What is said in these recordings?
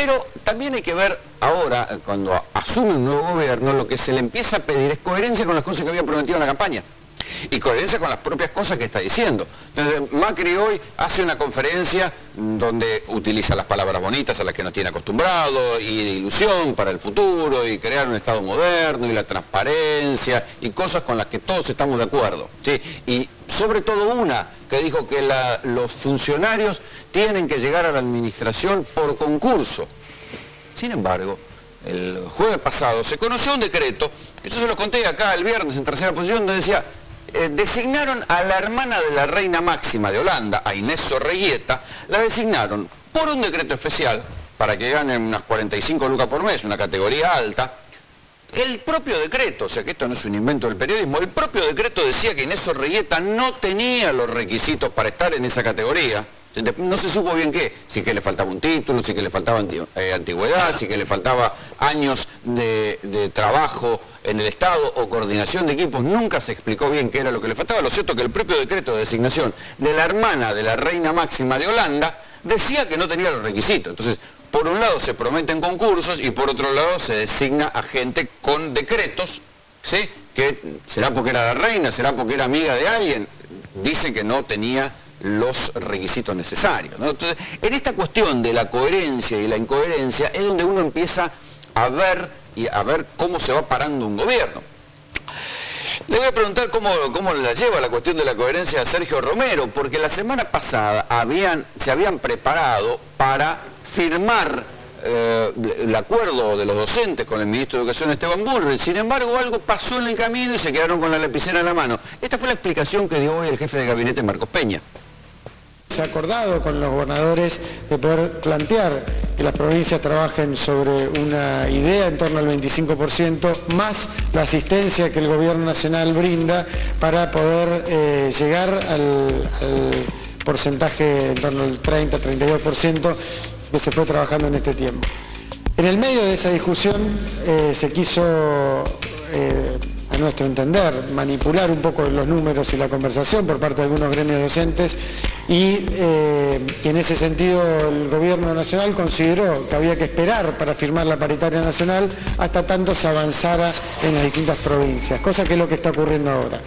Pero también hay que ver ahora, cuando asume un nuevo gobierno, lo que se le empieza a pedir es coherencia con las cosas que había prometido en la campaña. Y coherencia con las propias cosas que está diciendo. Entonces, Macri hoy hace una conferencia donde utiliza las palabras bonitas a las que nos tiene acostumbrado, y de ilusión para el futuro, y crear un Estado moderno, y la transparencia, y cosas con las que todos estamos de acuerdo, ¿sí? Y sobre todo una que dijo que los funcionarios tienen que llegar a la administración por concurso. Sin embargo, el jueves pasado se conoció un decreto, que yo se lo conté acá el viernes en Tercera Posición, donde decía, designaron a la hermana de la reina máxima de Holanda, a Inés Zorreguieta, la designaron por un decreto especial, para que ganen unas 45 lucas por mes, una categoría alta. El propio decreto, o sea que esto no es un invento del periodismo, el propio decreto decía que Inés Zorreguieta no tenía los requisitos para estar en esa categoría. No se supo bien qué, si que le faltaba un título, si que le faltaba antigüedad, si que le faltaba años de trabajo en el Estado o coordinación de equipos, nunca se explicó bien qué era lo que le faltaba. Lo cierto es que el propio decreto de designación de la hermana de la reina máxima de Holanda decía que no tenía los requisitos. Entonces, por un lado se prometen concursos y por otro lado se designa a gente con decretos, ¿sí? Que será porque era la reina, será porque era amiga de alguien, dice que no tenía los requisitos necesarios, ¿no? Entonces, en esta cuestión de la coherencia y la incoherencia es donde uno empieza a ver cómo se va parando un gobierno. Le voy a preguntar cómo la lleva la cuestión de la coherencia a Sergio Romero, porque la semana pasada se habían preparado para firmar el acuerdo de los docentes con el ministro de Educación Esteban Bullrich. Sin embargo, algo pasó en el camino y se quedaron con la lapicera en la mano. Esta fue la explicación que dio hoy el jefe de gabinete, Marcos Peña. Se ha acordado con los gobernadores de poder plantear que las provincias trabajen sobre una idea en torno al 25%, más la asistencia que el gobierno nacional brinda para poder llegar al porcentaje en torno al 30-32% que se fue trabajando en este tiempo. En el medio de esa discusión se quiso, a nuestro entender, manipular un poco los números y la conversación por parte de algunos gremios docentes y en ese sentido el gobierno nacional consideró que había que esperar para firmar la paritaria nacional hasta tanto se avanzara en las distintas provincias, cosa que es lo que está ocurriendo ahora.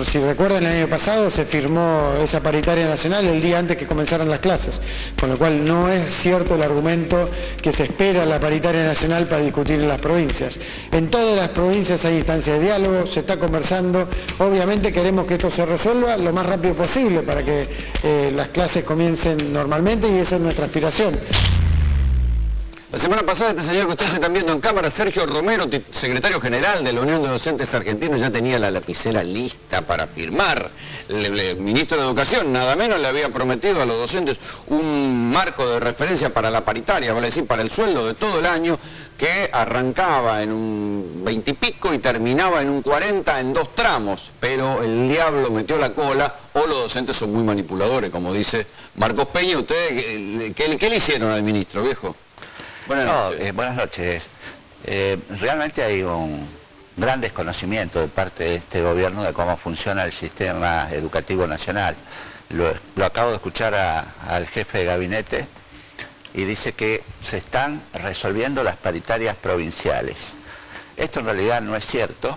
Si recuerdan, el año pasado se firmó esa paritaria nacional el día antes que comenzaran las clases, con lo cual no es cierto el argumento que se espera la paritaria nacional para discutir en las provincias. En todas las provincias hay instancias de diálogo, se está conversando, obviamente queremos que esto se resuelva lo más rápido posible para que las clases comiencen normalmente y esa es nuestra aspiración. La semana pasada este señor que ustedes están viendo en cámara, Sergio Romero, secretario general de la Unión de Docentes Argentinos, ya tenía la lapicera lista para firmar. El ministro de Educación nada menos le había prometido a los docentes un marco de referencia para la paritaria, vale decir, para el sueldo de todo el año, que arrancaba en un 20 y pico y terminaba en un 40 en 2 tramos, pero el diablo metió la cola, o los docentes son muy manipuladores, como dice Marcos Peña. ¿Ustedes qué le hicieron al ministro, viejo? Buenas noches. Buenas noches. Realmente hay un gran desconocimiento de parte de este gobierno de cómo funciona el sistema educativo nacional. Lo acabo de escuchar al jefe de gabinete y dice que se están resolviendo las paritarias provinciales. Esto en realidad no es cierto.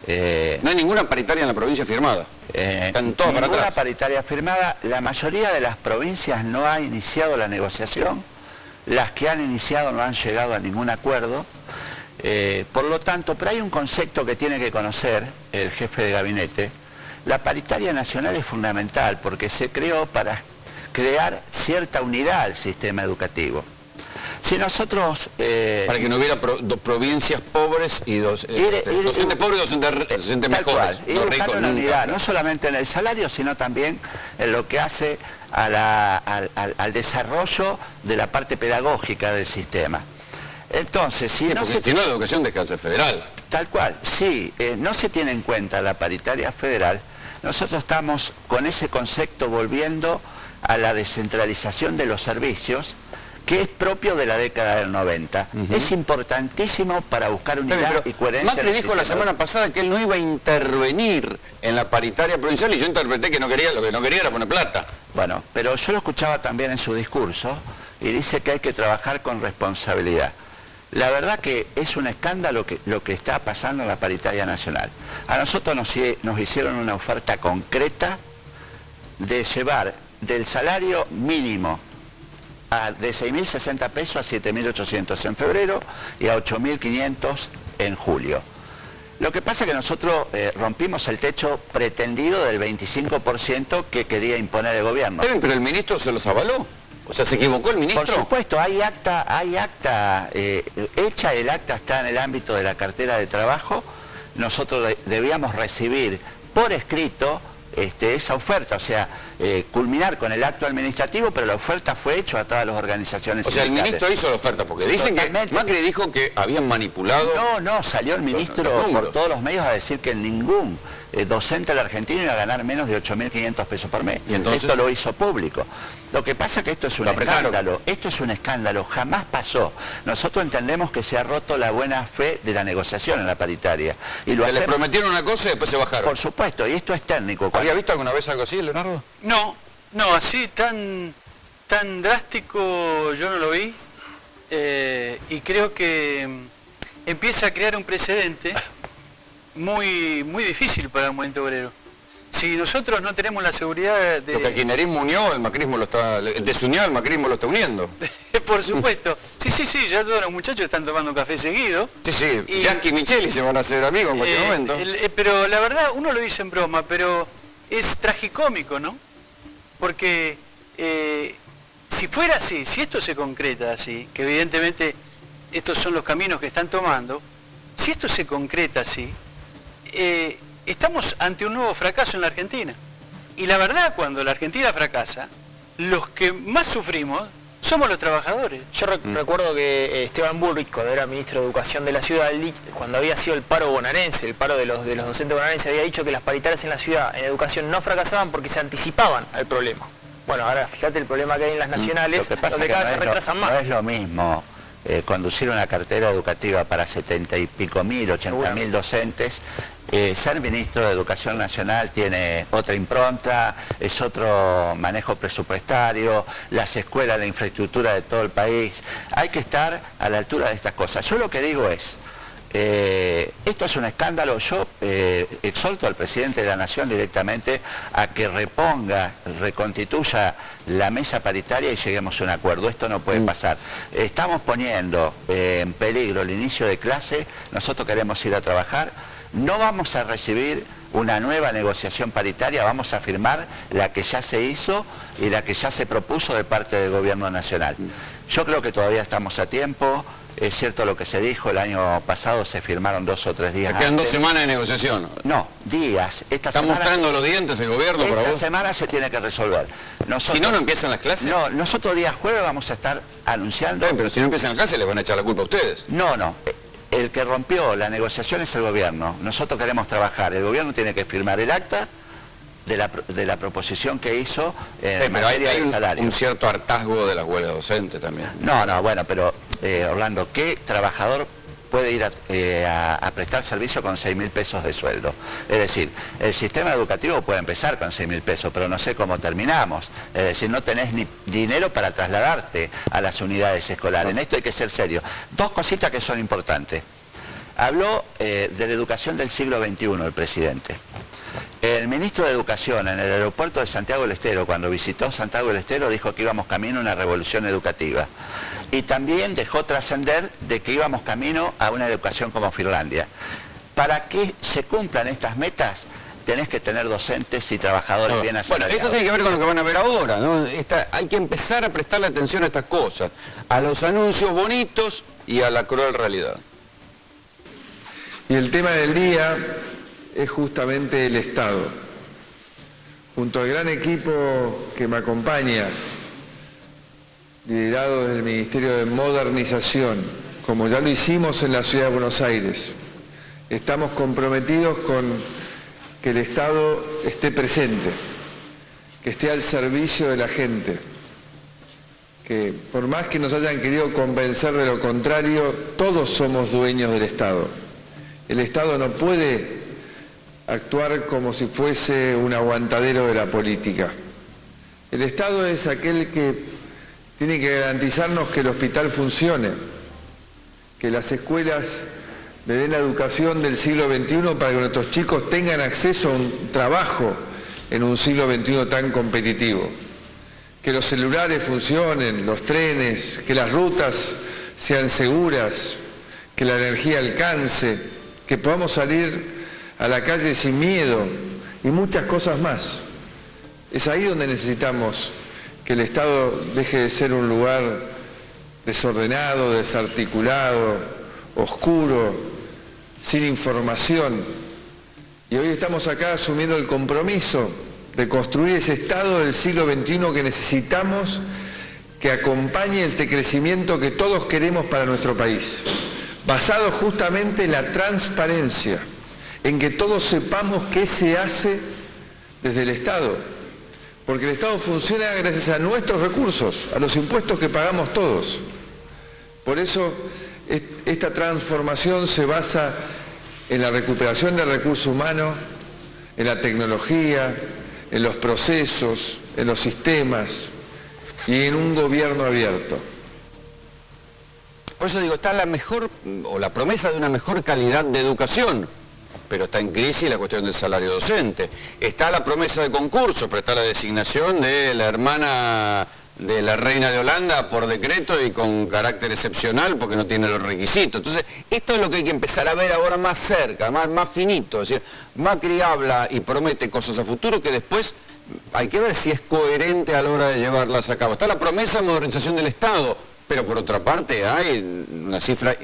No hay ninguna paritaria en la provincia firmada. Están todos para atrás. Ninguna paritaria firmada. La mayoría de las provincias no ha iniciado la negociación. Las que han iniciado no han llegado a ningún acuerdo, por lo tanto, pero hay un concepto que tiene que conocer el jefe de gabinete. La paritaria nacional es fundamental porque se creó para crear cierta unidad al sistema educativo. Si nosotros... para que no hubiera provincias pobres y docentes pobres y docentes mejores. Ir buscando una unidad, no solamente en el salario, sino también en lo que hace al desarrollo de la parte pedagógica del sistema. Entonces, si no si no la educación deja de ser federal. Tal cual, si no se tiene en cuenta la paritaria federal, nosotros estamos con ese concepto volviendo a la descentralización de los servicios, que es propio de la década del 90. Es importantísimo para buscar unidad y coherencia. Macri dijo la semana pasada que él no iba a intervenir en la paritaria provincial y yo interpreté que no quería, lo que no quería era poner plata. Bueno, pero yo lo escuchaba también en su discurso, y dice que hay que trabajar con responsabilidad. La verdad que es un escándalo lo que está pasando en la paritaria nacional. A nosotros nos hicieron una oferta concreta de llevar del salario mínimo de 6.060 pesos a 7.800 en febrero y a 8.500 en julio. Lo que pasa es que nosotros rompimos el techo pretendido del 25% que quería imponer el gobierno. Pero el ministro se los avaló. O sea, ¿se equivocó el ministro? Por supuesto, hay acta hecha, el acta está en el ámbito de la cartera de trabajo. Nosotros debíamos recibir por escrito esa oferta, o sea, culminar con el acto administrativo, pero la oferta fue hecha a todas las organizaciones sindicales. O sea, el ministro hizo la oferta, porque dicen que Macri dijo que habían manipulado... No, salió el ministro por todos los medios a decir que ningún docente de la Argentina iba a ganar menos de 8.500 pesos por mes. ¿Y entonces? Esto lo hizo público. Lo que pasa es que esto es un escándalo. Esto es un escándalo, jamás pasó. Nosotros entendemos que se ha roto la buena fe de la negociación en la paritaria. Y lo les prometieron una cosa y después se bajaron. Por supuesto, y esto es técnico. ¿Había visto alguna vez algo así, Leonardo? No, así tan drástico yo no lo vi. Y creo que empieza a crear un precedente muy difícil para el movimiento obrero. Si nosotros no tenemos la seguridad de... Lo que el kirchnerismo unió, el macrismo lo está... desunió, el macrismo lo está uniendo. Por supuesto. Sí, ya todos los muchachos están tomando café seguido. Sí, Yankee y Micheli se van a hacer amigos en cualquier momento. Pero la verdad, uno lo dice en broma, pero es tragicómico, ¿no? Porque si fuera así, si esto se concreta así, que evidentemente estos son los caminos que están tomando, si esto se concreta así, estamos ante un nuevo fracaso en la Argentina. Y la verdad, cuando la Argentina fracasa, los que más sufrimos somos los trabajadores. Yo recuerdo que Esteban Bullrich, cuando era ministro de Educación de la ciudad, cuando había sido el paro bonaerense, el paro de los docentes bonaerenses, había dicho que las paritarias en la ciudad, en educación, no fracasaban porque se anticipaban al problema. Bueno, ahora fíjate el problema que hay en las nacionales, donde cada vez se retrasan más. No es lo mismo conducir una cartera educativa para 70 y pico mil, 80 mil docentes. Ser ministro de Educación Nacional tiene otra impronta, es otro manejo presupuestario, las escuelas, la infraestructura de todo el país. Hay que estar a la altura de estas cosas. Yo lo que digo es, esto es un escándalo. Yo exhorto al presidente de la Nación directamente a que reconstituya la mesa paritaria y lleguemos a un acuerdo. Esto no puede pasar. Estamos poniendo en peligro el inicio de clase. Nosotros queremos ir a trabajar. No vamos a recibir una nueva negociación paritaria, vamos a firmar la que ya se hizo y la que ya se propuso de parte del Gobierno Nacional. Yo creo que todavía estamos a tiempo. Es cierto lo que se dijo, el año pasado se firmaron 2 o 3 días. Quedan 2 semanas de negociación. No, días. ¿Está mostrando los dientes el gobierno para vos? Esta semana se tiene que resolver. Si no empiezan las clases. No, nosotros día jueves vamos a estar anunciando... Pero si no empiezan las clases les van a echar la culpa a ustedes. No. El que rompió la negociación es el gobierno. Nosotros queremos trabajar. El gobierno tiene que firmar el acta de la proposición que hizo en materia de salario. Un cierto hartazgo de las huelgas docentes también. No, bueno, pero Orlando, ¿qué trabajador puede ir a prestar servicio con 6.000 pesos de sueldo? Es decir, el sistema educativo puede empezar con 6.000 pesos, pero no sé cómo terminamos. Es decir, no tenés ni dinero para trasladarte a las unidades escolares. En esto hay que ser serio. 2 cositas que son importantes. Habló de la educación del siglo XXI el presidente. El ministro de Educación en el aeropuerto de Santiago del Estero, cuando visitó Santiago del Estero, dijo que íbamos camino a una revolución educativa. Y también dejó trascender de que íbamos camino a una educación como Finlandia. Para que se cumplan estas metas, tenés que tener docentes y trabajadores bien asalariados. Bueno, esto tiene que ver con lo que van a ver ahora, ¿no? Hay que empezar a prestarle atención a estas cosas, a los anuncios bonitos y a la cruel realidad. Y el tema del día es justamente el Estado. Junto al gran equipo que me acompaña, liderado desde el Ministerio de Modernización, como ya lo hicimos en la Ciudad de Buenos Aires, estamos comprometidos con que el Estado esté presente, que esté al servicio de la gente, que por más que nos hayan querido convencer de lo contrario, todos somos dueños del Estado. El Estado no puede actuar como si fuese un aguantadero de la política. El Estado es aquel que tiene que garantizarnos que el hospital funcione, que las escuelas le den la educación del siglo XXI para que nuestros chicos tengan acceso a un trabajo en un siglo XXI tan competitivo. Que los celulares funcionen, los trenes, que las rutas sean seguras, que la energía alcance, que podamos salir a la calle sin miedo y muchas cosas más. Es ahí donde necesitamos que el Estado deje de ser un lugar desordenado, desarticulado, oscuro, sin información. Y hoy estamos acá asumiendo el compromiso de construir ese Estado del siglo XXI que necesitamos, que acompañe este crecimiento que todos queremos para nuestro país, basado justamente en la transparencia, en que todos sepamos qué se hace desde el Estado, porque el Estado funciona gracias a nuestros recursos, a los impuestos que pagamos todos. Por eso esta transformación se basa en la recuperación del recurso humano, en la tecnología, en los procesos, en los sistemas y en un gobierno abierto. Por eso digo, está la mejor, o la promesa de una mejor calidad de educación, pero está en crisis la cuestión del salario docente. Está la promesa de concurso, pero está la designación de la hermana de la reina de Holanda por decreto y con carácter excepcional porque no tiene los requisitos. Entonces, esto es lo que hay que empezar a ver ahora más cerca, más finito. Es decir, Macri habla y promete cosas a futuro que después hay que ver si es coherente a la hora de llevarlas a cabo. Está la promesa de modernización del Estado, pero por otra parte hay una cifra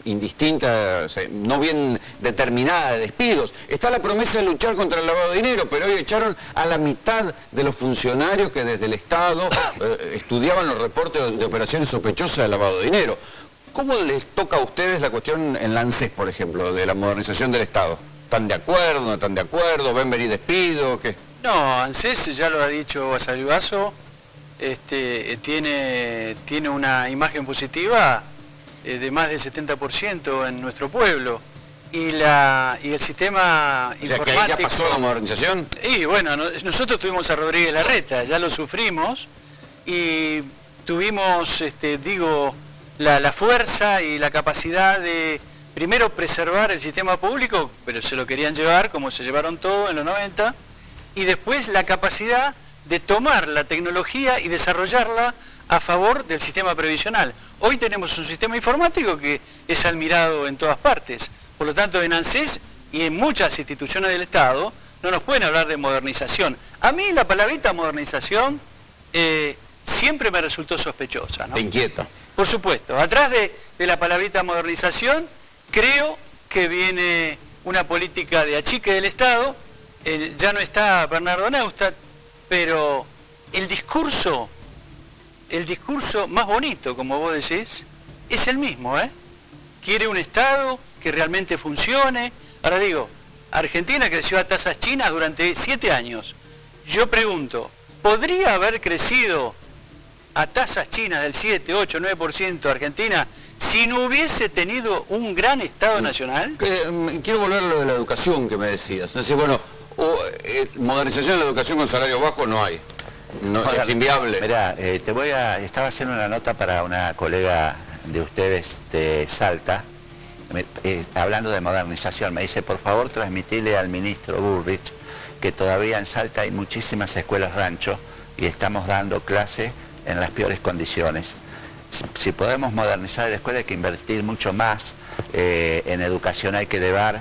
indistinta, o sea, no bien determinada de despidos. Está la promesa de luchar contra el lavado de dinero, pero hoy echaron a la mitad de los funcionarios que desde el Estado estudiaban los reportes de operaciones sospechosas de lavado de dinero. ¿Cómo les toca a ustedes la cuestión en la ANSES, por ejemplo, de la modernización del Estado? ¿Están de acuerdo, no están de acuerdo? ¿Ven venir despidos? ¿Qué? No, ANSES, ya lo ha dicho Basavilbaso, tiene una imagen positiva de más del 70% en nuestro pueblo. Y el sistema informático... O sea, que ahí ya pasó la modernización. Y bueno, nosotros tuvimos a Rodríguez Larreta, ya lo sufrimos, y tuvimos, la fuerza y la capacidad de, primero, preservar el sistema público, pero se lo querían llevar, como se llevaron todo en los 90, y después la capacidad de tomar la tecnología y desarrollarla a favor del sistema previsional. Hoy tenemos un sistema informático que es admirado en todas partes. Por lo tanto, en ANSES y en muchas instituciones del Estado no nos pueden hablar de modernización. A mí la palabrita modernización siempre me resultó sospechosa, ¿no? Te inquieta. Por supuesto. Atrás de la palabrita modernización creo que viene una política de achique del Estado. Ya no está Bernardo Neustadt, pero el discurso más bonito, como vos decís, es el mismo, ¿eh? Quiere un Estado que realmente funcione. Ahora digo, Argentina creció a tasas chinas durante 7 años. Yo pregunto, ¿podría haber crecido a tasas chinas del 7, 8, 9% Argentina si no hubiese tenido un gran Estado nacional? Quiero volver a lo de la educación que me decías. Es decir, bueno, modernización de la educación con salario bajo no hay. No, es inviable. Mirá, estaba haciendo una nota para una colega de ustedes de Salta, hablando de modernización. Me dice, por favor, transmitirle al ministro Bullrich que todavía en Salta hay muchísimas escuelas rancho y estamos dando clase en las peores condiciones. Si podemos modernizar la escuela hay que invertir mucho más en educación, hay que elevar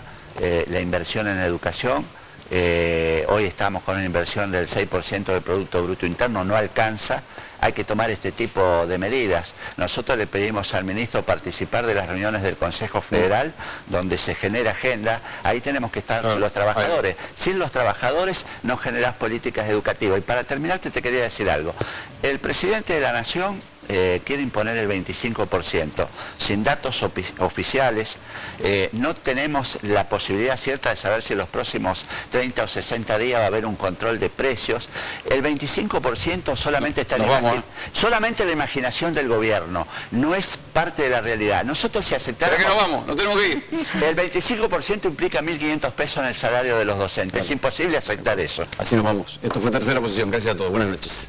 la inversión en educación. Hoy estamos con una inversión del 6% del Producto Bruto Interno, no alcanza, hay que tomar este tipo de medidas. Nosotros le pedimos al ministro participar de las reuniones del Consejo Federal, donde se genera agenda, ahí tenemos que estar los trabajadores. Sin los trabajadores no generás políticas educativas. Y para terminarte te quería decir algo. El presidente de la Nación quiere imponer el 25%. Sin datos oficiales, no tenemos la posibilidad cierta de saber si en los próximos 30 o 60 días va a haber un control de precios. El 25% solamente está solamente la imaginación del gobierno, no es parte de la realidad. Nosotros si aceptamos... Pero que no vamos, no tenemos que ir. El 25% implica 1.500 pesos en el salario de los docentes. Es imposible aceptar eso. Así nos vamos. Esto fue Tercera Posición. Gracias a todos. Buenas noches.